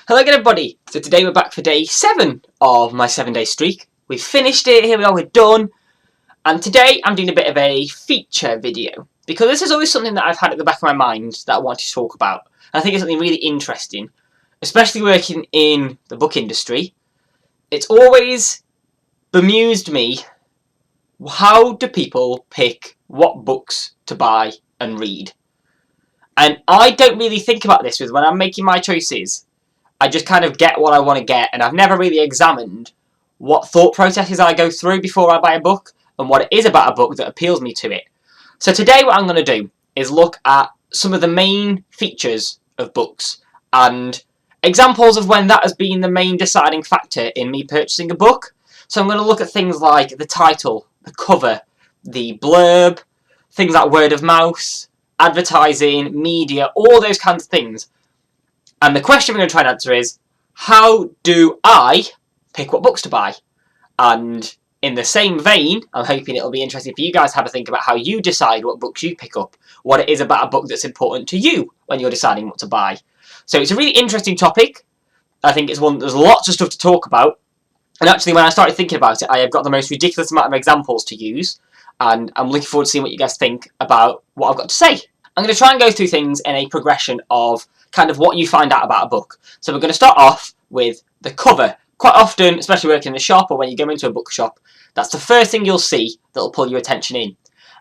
Hello again everybody, so today we're back for day 7 of my 7-day streak. We've finished it, here we are, we're done. And today I'm doing a bit of a feature video, because this is always something that I've had at the back of my mind that I want to talk about. And I think it's something really interesting, especially working in the book industry. It's always bemused me, how do people pick what books to buy and read? And I don't really think about this when I'm making my choices. I just kind of get what I want to get, and I've never really examined what thought processes I go through before I buy a book, and what it is about a book that appeals me to it. So today what I'm going to do is look at some of the main features of books, and examples of when that has been the main deciding factor in me purchasing a book. So I'm going to look at things like the title, the cover, the blurb, things like word of mouth, advertising, media, all those kinds of things. And the question we're going to try and answer is, how do I pick what books to buy? And in the same vein, I'm hoping it'll be interesting for you guys to have a think about how you decide what books you pick up, what it is about a book that's important to you when you're deciding what to buy. So it's a really interesting topic. I think it's one there's lots of stuff to talk about. And actually, when I started thinking about it, I have got the most ridiculous amount of examples to use. And I'm looking forward to seeing what you guys think about what I've got to say. I'm going to try and go through things in a progression of kind of what you find out about a book. So we're going to start off with the cover. Quite often, especially working in the shop or when you go into a bookshop, that's the first thing you'll see that'll pull your attention in.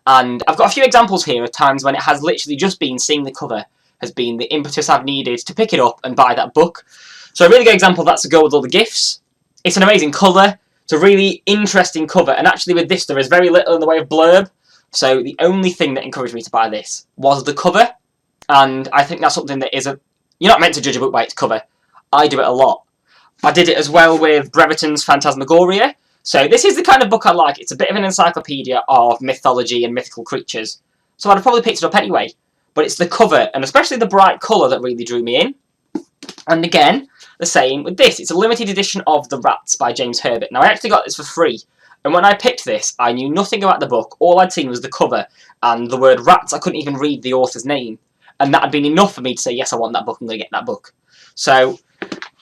And I've got a few examples here of times when it has literally just been seeing the cover has been the impetus I've needed to pick it up and buy that book. So a really good example of that's to go with all the gifts. It's an amazing colour. It's a really interesting cover. And actually with this, there is very little in the way of blurb. So the only thing that encouraged me to buy this was the cover. And I think that's something that is you're not meant to judge a book by its cover. I do it a lot. I did it as well with Brereton's Phantasmagoria. So this is the kind of book I like. It's a bit of an encyclopedia of mythology and mythical creatures. So I'd have probably picked it up anyway. But it's the cover, and especially the bright colour, that really drew me in. And again, the same with this. It's a limited edition of The Rats by James Herbert. Now I actually got this for free. And when I picked this, I knew nothing about the book. All I'd seen was the cover and the word rats. I couldn't even read the author's name. And that had been enough for me to say, yes, I want that book, I'm going to get that book. So,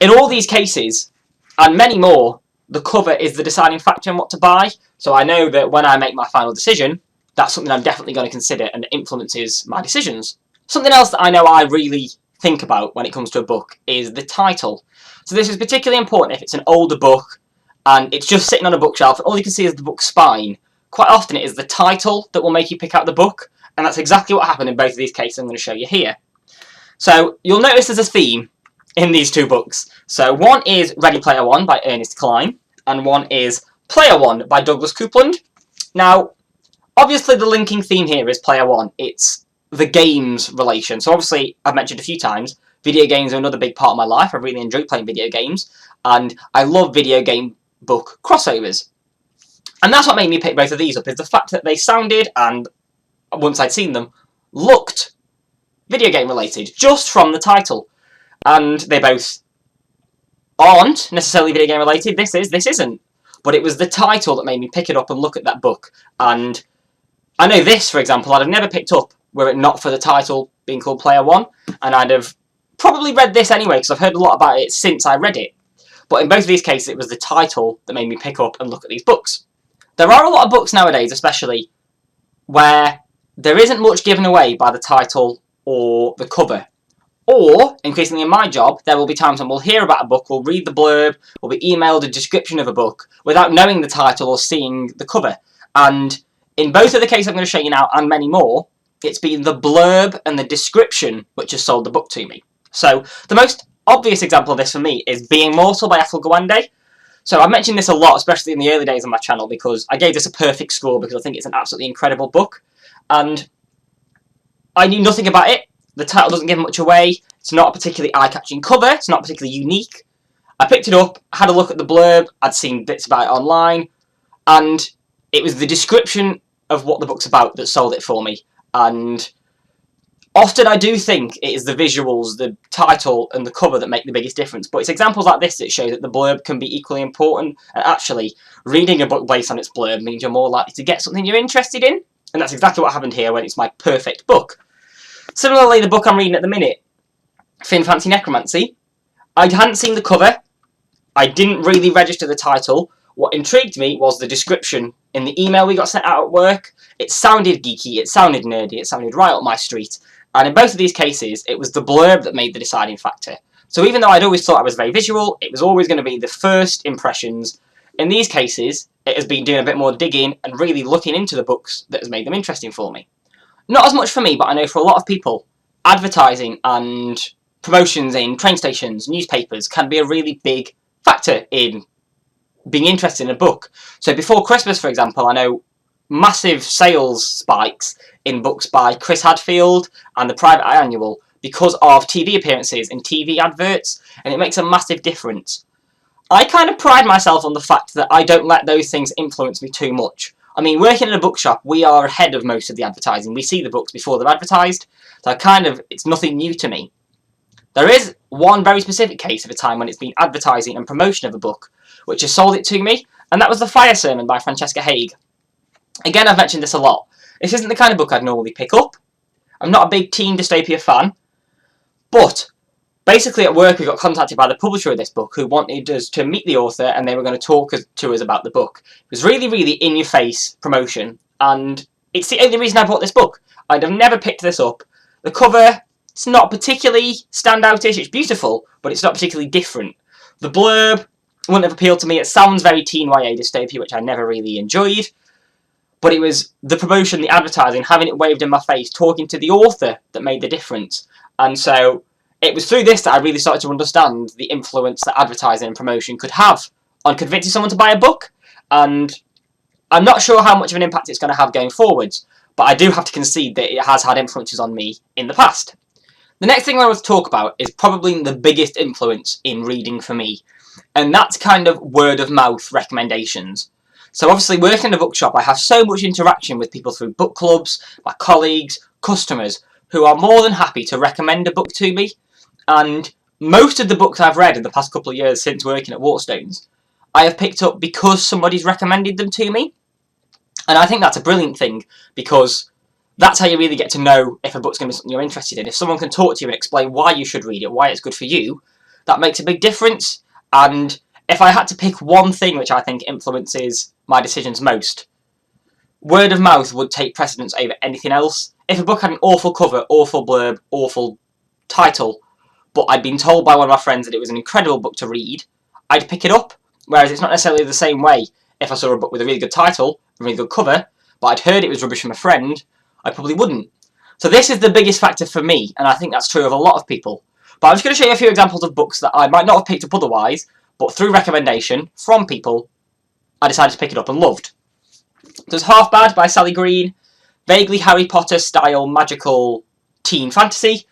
in all these cases, and many more, the cover is the deciding factor in what to buy. So I know that when I make my final decision, that's something I'm definitely going to consider and it influences my decisions. Something else that I know I really think about when it comes to a book is the title. So this is particularly important if it's an older book, and it's just sitting on a bookshelf, and all you can see is the book's spine. Quite often it is the title that will make you pick out the book, and that's exactly what happened in both of these cases I'm going to show you here. So you'll notice there's a theme in these two books. So one is Ready Player One by Ernest Cline, and one is Player One by Douglas Coupland. Now, obviously the linking theme here is Player One. It's the games relation. So obviously, I've mentioned a few times, video games are another big part of my life. I really enjoy playing video games, and I love video game book crossovers. And that's what made me pick both of these up, is the fact that they sounded, and once I'd seen them, looked video game related, just from the title. And they both aren't necessarily video game related, this isn't. But it was the title that made me pick it up and look at that book. And I know this, for example, I'd have never picked up were it not for the title being called Player One. And I'd have probably read this anyway, because I've heard a lot about it since I read it. But in both of these cases, it was the title that made me pick up and look at these books. There are a lot of books nowadays, especially, where there isn't much given away by the title or the cover. Or, increasingly in my job, there will be times when we'll hear about a book, we'll read the blurb, we'll be emailed a description of a book without knowing the title or seeing the cover. And in both of the cases I'm going to show you now, and many more, it's been the blurb and the description which has sold the book to me. So, the most obvious example of this for me is Being Mortal by Ethel Gawande. So I've mentioned this a lot, especially in the early days of my channel, because I gave this a perfect score because I think it's an absolutely incredible book. And I knew nothing about it. The title doesn't give much away. It's not a particularly eye-catching cover. It's not particularly unique. I picked it up, had a look at the blurb. I'd seen bits about it online. And it was the description of what the book's about that sold it for me. And often I do think it is the visuals, the title and the cover that make the biggest difference, but it's examples like this that show that the blurb can be equally important, and actually reading a book based on its blurb means you're more likely to get something you're interested in, and that's exactly what happened here when it's my perfect book. Similarly, the book I'm reading at the minute, Fin Fancy Necromancy, I hadn't seen the cover. I didn't really register the title. What intrigued me was the description in the email we got sent out at work. It sounded geeky, it sounded nerdy, it sounded right up my street. And in both of these cases, it was the blurb that made the deciding factor. So even though I'd always thought I was very visual, it was always going to be the first impressions. In these cases, it has been doing a bit more digging and really looking into the books that has made them interesting for me. Not as much for me, but I know for a lot of people, advertising and promotions in train stations, newspapers can be a really big factor in being interested in a book. So before Christmas, for example, I know massive sales spikes in books by Chris Hadfield and the Private Eye Annual because of TV appearances and TV adverts, and it makes a massive difference. I kind of pride myself on the fact that I don't let those things influence me too much. I mean, working in a bookshop, we are ahead of most of the advertising. We see the books before they're advertised, so it's nothing new to me. There is one very specific case of a time when it's been advertising and promotion of a book, which has sold it to me, and that was The Fire Sermon by Francesca Haig. Again, I've mentioned this a lot. This isn't the kind of book I'd normally pick up. I'm not a big teen dystopia fan, but basically at work we got contacted by the publisher of this book who wanted us to meet the author and they were going to talk to us about the book. It was really, really in-your-face promotion, and it's the only reason I bought this book. I'd have never picked this up. The cover, it's not particularly standoutish. It's beautiful, but it's not particularly different. The blurb wouldn't have appealed to me. It sounds very teen YA dystopia, which I never really enjoyed. But it was the promotion, the advertising, having it waved in my face, talking to the author that made the difference. And so it was through this that I really started to understand the influence that advertising and promotion could have on convincing someone to buy a book. And I'm not sure how much of an impact it's going to have going forwards, but I do have to concede that it has had influences on me in the past. The next thing I want to talk about is probably the biggest influence in reading for me, and that's kind of word of mouth recommendations. So obviously working in a bookshop, I have so much interaction with people through book clubs, my colleagues, customers, who are more than happy to recommend a book to me. And most of the books I've read in the past couple of years since working at Waterstones, I have picked up because somebody's recommended them to me. And I think that's a brilliant thing, because that's how you really get to know if a book's going to be something you're interested in. If someone can talk to you and explain why you should read it, why it's good for you, that makes a big difference. And if I had to pick one thing which I think influences my decisions most, word of mouth would take precedence over anything else. If a book had an awful cover, awful blurb, awful title, but I'd been told by one of my friends that it was an incredible book to read, I'd pick it up. Whereas it's not necessarily the same way if I saw a book with a really good title, a really good cover, but I'd heard it was rubbish from a friend, I probably wouldn't. So this is the biggest factor for me, and I think that's true of a lot of people. But I'm just going to show you a few examples of books that I might not have picked up otherwise, but through recommendation from people, I decided to pick it up and loved. There's Half Bad by Sally Green, vaguely Harry Potter style magical teen fantasy.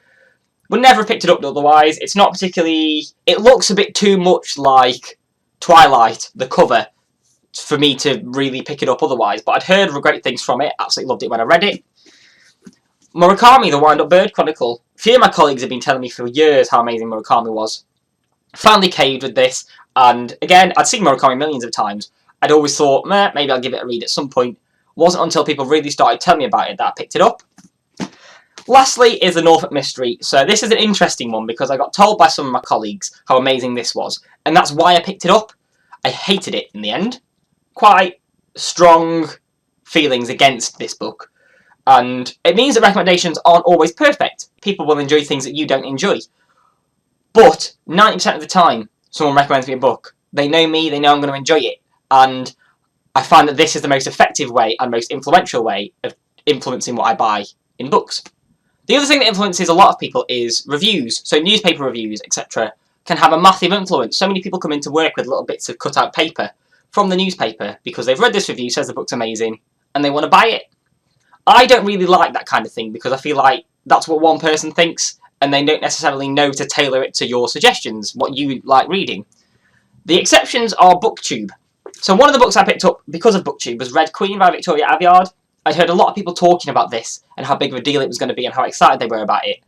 Would never have picked it up otherwise. It's not particularly... It looks a bit too much like Twilight, the cover, for me to really pick it up otherwise, but I'd heard great things from it, absolutely loved it when I read it. Murakami, The Wind-Up Bird Chronicle. A few of my colleagues have been telling me for years how amazing Murakami was. Finally caved with this, and again, I'd seen Murakami millions of times. I'd always thought, meh, maybe I'll give it a read at some point. Wasn't until people really started telling me about it that I picked it up. Lastly is The Norfolk Mystery. So this is an interesting one because I got told by some of my colleagues how amazing this was, and that's why I picked it up. I hated it in the end. Quite strong feelings against this book, and it means that recommendations aren't always perfect. People will enjoy things that you don't enjoy, but 90% of the time someone recommends me a book, they know me, they know I'm going to enjoy it, and I find that this is the most effective way and most influential way of influencing what I buy in books. The other thing that influences a lot of people is reviews. So newspaper reviews, etc. can have a massive influence. So many people come into work with little bits of cut-out paper from the newspaper because they've read this review, says the book's amazing, and they want to buy it. I don't really like that kind of thing because I feel like that's what one person thinks, and they don't necessarily know to tailor it to your suggestions, what you like reading. The exceptions are BookTube. So one of the books I picked up because of BookTube was Red Queen by Victoria Aveyard. I'd heard a lot of people talking about this and how big of a deal it was going to be and how excited they were about it.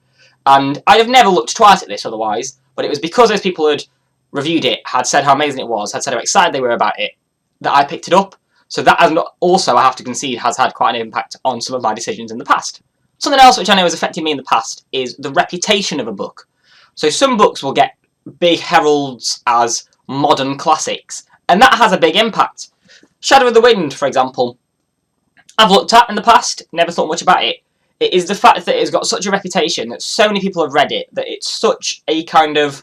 And I'd have never looked twice at this otherwise, but it was because those people had reviewed it, had said how amazing it was, had said how excited they were about it, that I picked it up. So that has not, also, I have to concede, has had quite an impact on some of my decisions in the past. Something else which I know has affected me in the past is the reputation of a book. So some books will get big heralds as modern classics, and that has a big impact. Shadow of the Wind, for example, I've looked at in the past, never thought much about it. It is the fact that it's got such a reputation, that so many people have read it, that it's such a kind of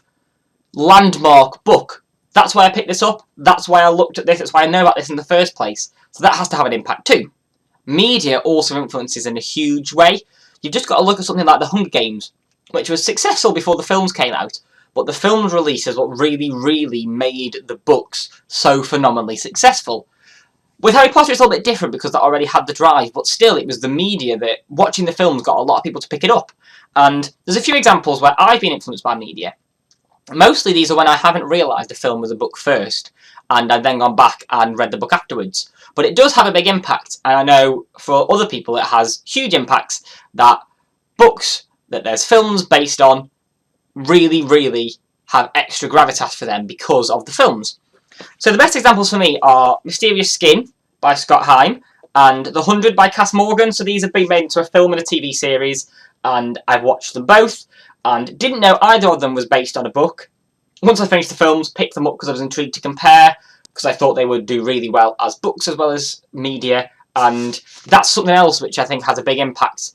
landmark book. That's why I picked this up, that's why I looked at this, that's why I know about this in the first place. So that has to have an impact too. Media also influences in a huge way. You've just got to look at something like The Hunger Games, which was successful before the films came out, but the film's release is what really, really made the books so phenomenally successful. With Harry Potter it's a little bit different because that already had the drive, but still it was the media that, watching the films, got a lot of people to pick it up. And there's a few examples where I've been influenced by media. Mostly these are when I haven't realised the film was a book first, and I've then gone back and read the book afterwards. But it does have a big impact, and I know for other people it has huge impacts, that books that there's films based on really, really have extra gravitas for them because of the films. So the best examples for me are Mysterious Skin by Scott Heim and The 100 by Cass Morgan. So these have been made into a film and a TV series, and I've watched them both and didn't know either of them was based on a book. Once I finished the films, picked them up because I was intrigued to compare, because I thought they would do really well as books as well as media, and that's something else which I think has a big impact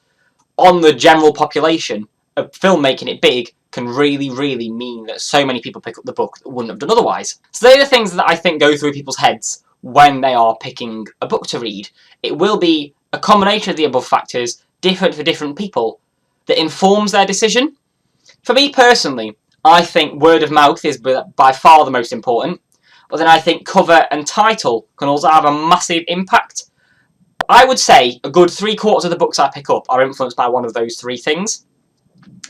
on the general population. A film making it big can really, really mean that so many people pick up the book that wouldn't have done otherwise. So they're the things that I think go through people's heads when they are picking a book to read. It will be a combination of the above factors, different for different people, that informs their decision. For me personally, I think word of mouth is by far the most important, but then I think cover and title can also have a massive impact. I would say a good 3/4 of the books I pick up are influenced by one of those three things.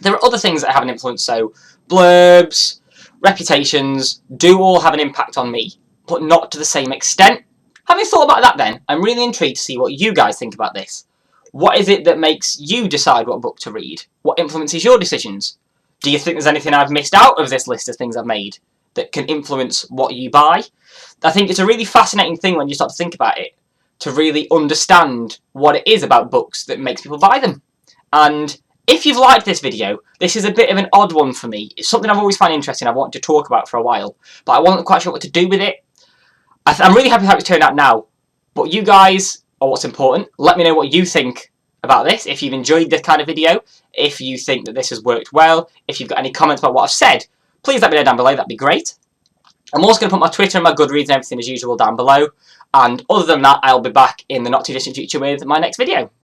There are other things that have an influence, so blurbs, reputations, do all have an impact on me, but not to the same extent. Having thought about that then, I'm really intrigued to see what you guys think about this. What is it that makes you decide what book to read? What influences your decisions? Do you think there's anything I've missed out of this list of things I've made that can influence what you buy? I think it's a really fascinating thing when you start to think about it, to really understand what it is about books that makes people buy them. And if you've liked this video, this is a bit of an odd one for me. It's something I've always found interesting, I've wanted to talk about for a while, but I wasn't quite sure what to do with it. I'm really happy how it's turned out now, but you guys are what's important. Let me know what you think about this, if you've enjoyed this kind of video, if you think that this has worked well, if you've got any comments about what I've said, please let me know down below, that'd be great. I'm also going to put my Twitter and my Goodreads and everything as usual down below, and other than that, I'll be back in the not too distant future with my next video.